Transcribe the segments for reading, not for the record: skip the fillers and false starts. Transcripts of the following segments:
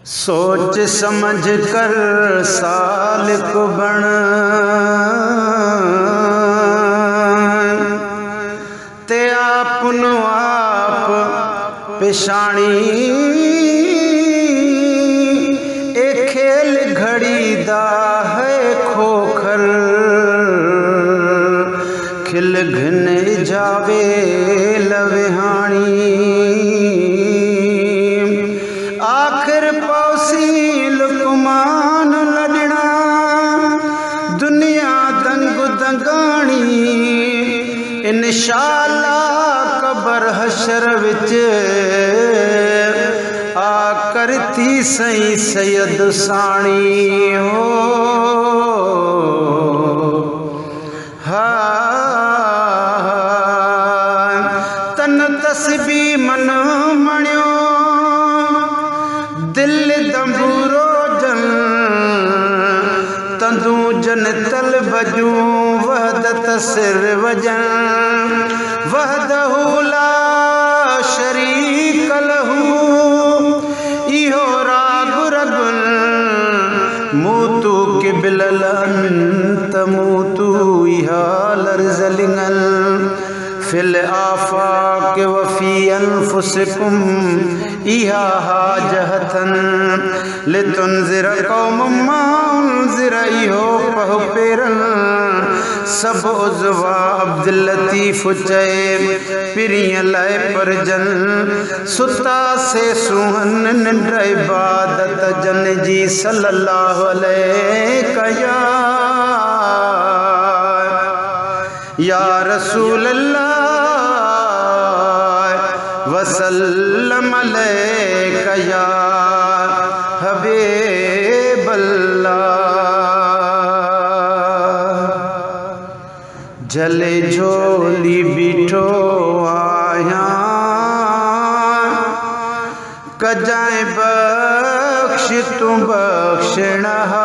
सोच समझ कर सालिक बन, ते आपनो आप पेशानी। ए खेल घड़ी दा है खोखर, खिल घिन जावे लविहानी। आखिर पौसी लुकमान लड़ना, दुनिया दंग दंगानी। इंशाअल्लाह कबर हशर विच आ करती सही सैयद साणी हो। तन तस्बी मन मणियो, दिल दंबूरो जन तंदू जन तल बजू। वहदत सिर वजन वहदहु ला शरीक लहू। इहो राग रगुन मूतू किबिलल अंत मूतू। इहा लर्जलिंगल फिल आफाक वफी अनफुसिकुम। इहा हाजहतन लितुनज़िर कौमम मा उनज़िर। इहो पह पेरन सब उज़वा अब्दुल लतीफ़ चए। पिरिय लाए परजन सुता से सुहन निंड इबादत जन जी सल्लल्लाहु अलैहि या रसूल अल्लाह वसल्लम अलैका या हबीब अल्लाह। जले झोली बिठो आया, कजाए बख्श तू बख्शनहार।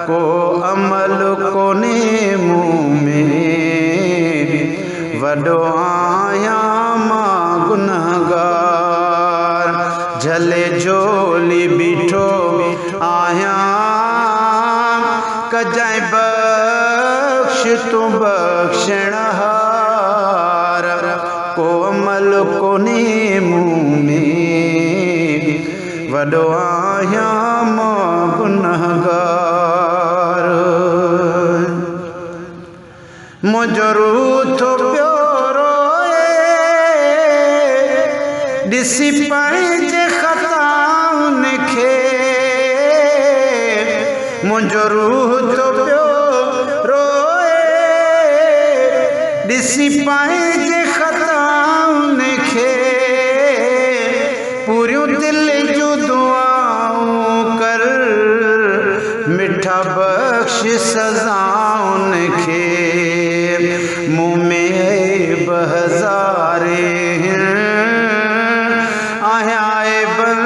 को अमल कोने मुँह में वडो आया मां गुनहगार। झले झोली बिठो आया, कजाए बख्श तू बख्शनहार। को अमल कोने मुँह में वडो आया मां गुनहगार। मुझो रूह थो पियो रोए, ॾिसी पंहिंजे ख़ताउनि खे। मुझो रूह थो पियो रोए, ॾिसी पंहिंजे ख़ताउनि खे। पूरियूं दिल जूं दुआऊं कर, मिठा बख्श सज़ाउनि खे। मुँह में ऐब हज़ारे आया बल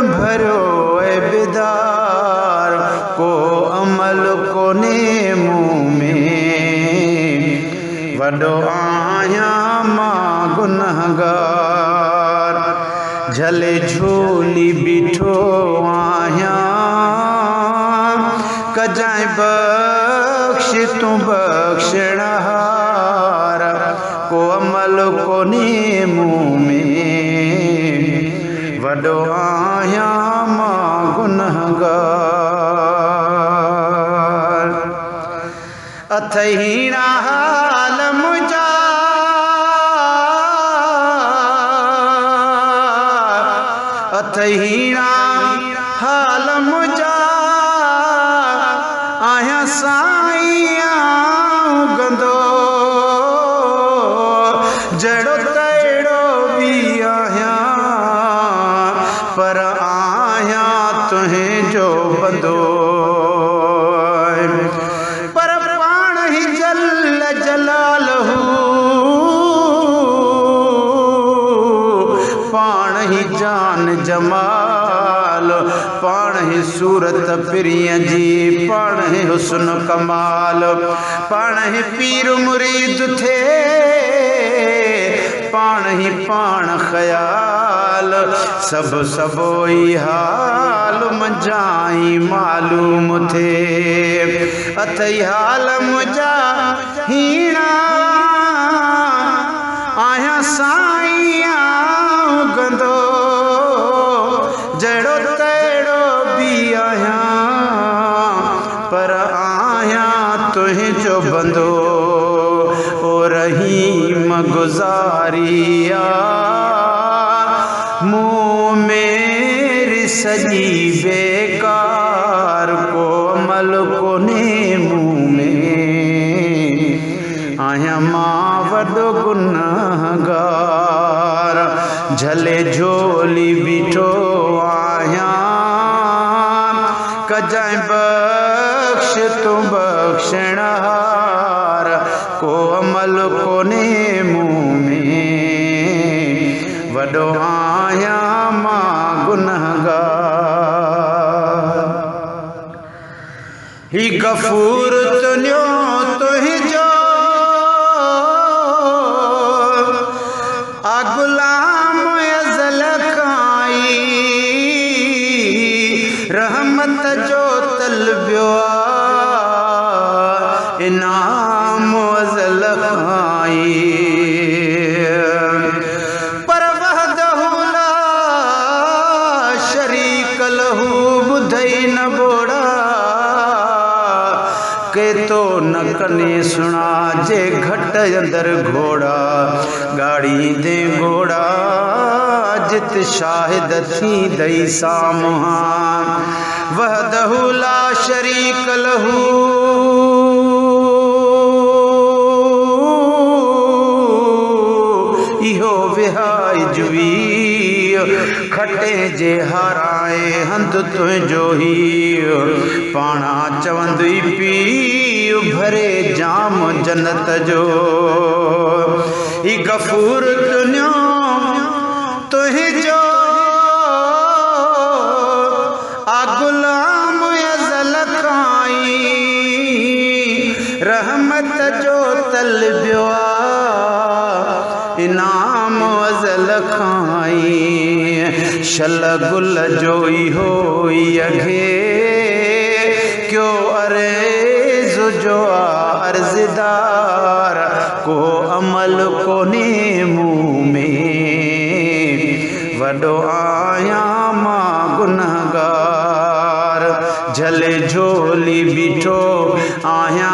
भरो ए बिदार। को अमल कोने मुँह में वडो आया मां गुनहगार। झले झोली बिठो आया, कजाए बख्श तू बख्शनहार। को अमल कोने मुँह में वडो आया मां गुनहगार। अथहीना हाल मुझा, अथहीना हाल मुझा। आया साईं गंदो, जड़ो तड़ो भी आया। पर आया तुहें जो बंदो, पर पाण ही जल जलालहू। पाण ही जान जमाल, पाण ही सूरत पिरिय जी। पाण ही हुस्न कमाल, पाण ही पीर मुरीद थे। पाण ही पाण ख़याल सब सबोई हाल मंजाई मालूम थे अथई हाल मुझा हीणा आया साईं गंदो जड़ो तेड़ो भी आया पर आया तुझे जो बंदो ओ रहीम गुजारिया मुँह मेरी सजी बेकार को अमल को ने मुँह में आया मां वडो गुनहगार झले झोली बिठो आया कजाए बख्श तू बख्शणहार को अमल को ने मुँह में वडो आया मां गुनहगार ही गफूर तुन्यो तुहि जो आ गुलाम अज़ल खाई रहमत जो तलबियो इनाम अज़ल खाई पर वहदहु ला शरीक लहू बुधई न बोड़ा के तो न कने सुना जे घट अंदर घोड़ा गाड़ी दे घोड़ा जित शाहिद थी दई सामुहा वहदहु ला शरीक लहू इहो विहाय जुवी खटे जे हाराए हंध तुझो ही पाणा चवंदी पी भरे जाम जन्नत जो ही गफूर दुनिया तुहि जो आ गुलाम अज़ल खाई रहमत जो तलबियो इनाम अज़ल खाई शल गुल जो हो अघे क्यों अर्ज़ जो अर्ज़दार को अमल को ने मुँह में वडो आया मां गुनहगार झले झोली बिठो आया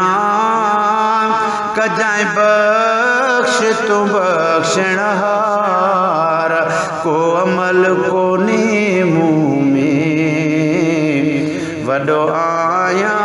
कजाए बख्श तू बख्शणहार को अमल को ने मुँह में वडो आया